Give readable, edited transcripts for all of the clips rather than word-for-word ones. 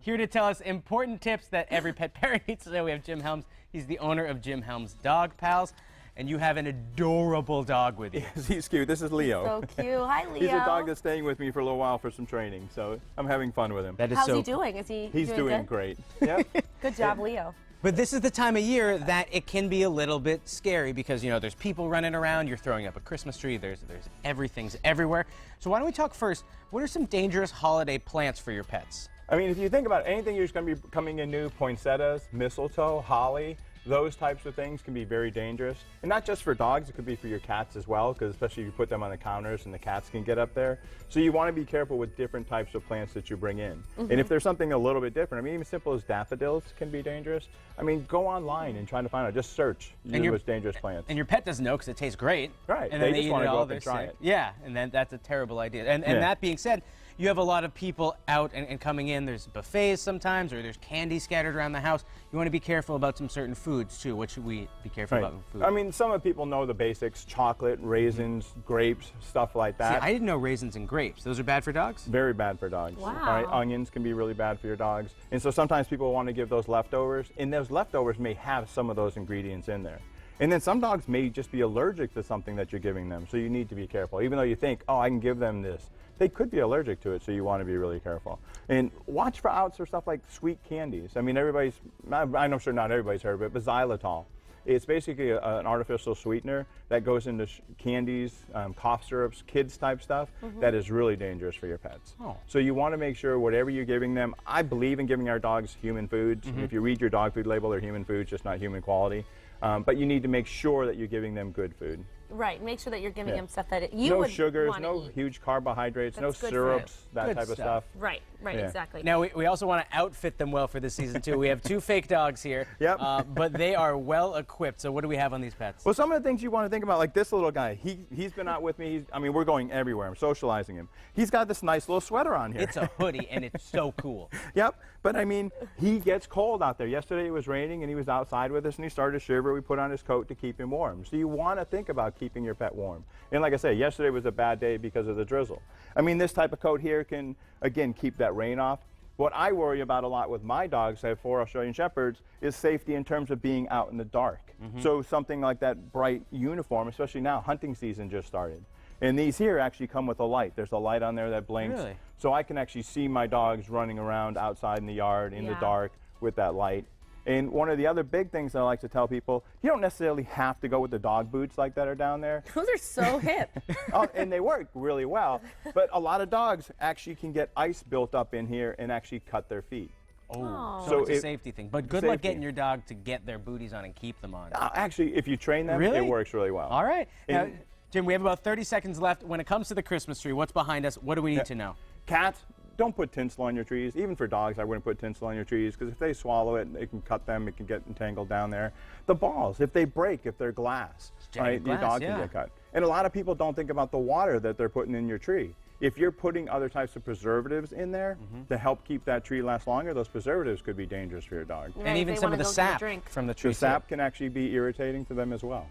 here to tell us important tips that every pet parent needs to know. We have Jim Helmes. He's the owner of Jim Helmes Dog Pals. And you have an adorable dog with you. Yes, he's cute. This is Leo. So cute. Hi, Leo. He's a dog that's staying with me for a little while for some training, so I'm having fun with him. That is How's so he doing? Is he He's doing good? great. Yep. Good job, Leo. But this is the time of year that it can be a little bit scary because, you know, there's people running around, you're throwing up a Christmas tree, there's everything's everywhere. So why don't we talk first, what are some dangerous holiday plants for your pets? I mean, if you think about anything you're just going to be coming in new, poinsettias, mistletoe, holly, those types of things can be very dangerous. And not just for dogs, it could be for your cats as well, because especially if you put them on the counters and the cats can get up there. So you want to be careful with different types of plants that you bring in. And if there's something a little bit different, I mean, even simple as daffodils can be dangerous. I mean, go online and try to find out. Just search most dangerous plants. And your pet doesn't know because it tastes great. Right. And then they just want to go up and they're try sick. it. Yeah, and then that's a terrible idea. And that being said, you have a lot of people out and coming in. There's buffets sometimes, or there's candy scattered around the house. You want to be careful about some certain foods, too. What should we be careful about with food? I mean, some of people know the basics, chocolate, raisins, grapes, stuff like that. See, I didn't know raisins and grapes. Those are bad for dogs? Very bad for dogs. Wow. All right, onions can be really bad for your dogs. And so sometimes people want to give those leftovers, and those leftovers may have some of those ingredients in there. And then some dogs may just be allergic to something that you're giving them, so you need to be careful. Even though you think, oh, I can give them this, they could be allergic to it, so you want to be really careful. And watch for outs for stuff like sweet candies. I mean, I'm sure not everybody's heard of it, but xylitol. It's basically an artificial sweetener that goes into candies, cough syrups, kids type stuff that is really dangerous for your pets. Oh. So you want to make sure whatever you're giving them, I believe in giving our dogs human foods. If you read your dog food label, they're human foods, just not human quality. But you need to make sure that you're giving them good food. Right. Make sure that you're giving him stuff that you no would sugars, wanna no eat. huge carbohydrates, That's no good syrups, that Good type of stuff. stuff. Right. Right. Yeah. Exactly. Now, we also want to outfit them well for this season, too. We have two fake dogs here, Yep. but they are well equipped. So what do we have on these pets? Well, some of the things you want to think about, like this little guy, he's been out with me. I mean, we're going everywhere. I'm socializing him. He's got this nice little sweater on here. It's a hoodie, and it's so cool. Yep, but I mean, he gets cold out there. Yesterday it was raining, and he was outside with us, and he started to shiver. We put on his coat to keep him warm. So you want to think about keeping your pet warm. And like I say, yesterday was a bad day because of the drizzle. I mean, this type of coat here can, again, keep that rain off. What I worry about a lot with my dogs, I have 4 Australian Shepherds, is safety in terms of being out in the dark. So something like that bright uniform, especially now, hunting season just started. And these here actually come with a light. There's a light on there that blinks. Really? So I can actually see my dogs running around outside in the yard in the dark with that light. And one of the other big things that I like to tell people, you don't necessarily have to go with the dog boots like that are down there. Those are so hip. Oh, and they work really well. But a lot of dogs actually can get ice built up in here and actually cut their feet. Oh, So so it's a it- safety thing. But good luck safety. getting your dog to get their booties on and keep them on. Actually, if you train them, Really? it works really well. All right. Now, And- Jim, we have about 30 seconds left. When it comes to the Christmas tree, what's behind us? What do we need to know? Cats, don't put tinsel on your trees. Even for dogs, I wouldn't put tinsel on your trees because if they swallow it, it can cut them. It can get entangled down there. The balls, if they break, if they're glass, jagged your glass, dog yeah. can get cut. And a lot of people don't think about the water that they're putting in your tree. If you're putting other types of preservatives in there to help keep that tree last longer, those preservatives could be dangerous for your dog. Right, And if even they some of wanna the go get a sap drink. from the tree. The sap can actually be irritating to them as well.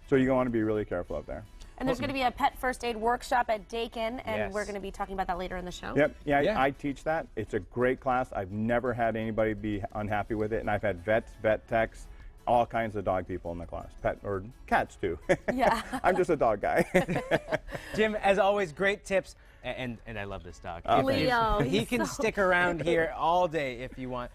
So you want to be really careful up there. And there's going to be a pet first aid workshop at Dakin, and Yes. we're going to be talking about that later in the show. Yep, Yeah. I teach that. It's a great class. I've never had anybody be unhappy with it, and I've had vets, vet techs, all kinds of dog people in the class, pet or cats too. Yeah. I'm just a dog guy. Jim, as always, great tips. And I love this dog. Leo, He he's can so stick around here all day if you want.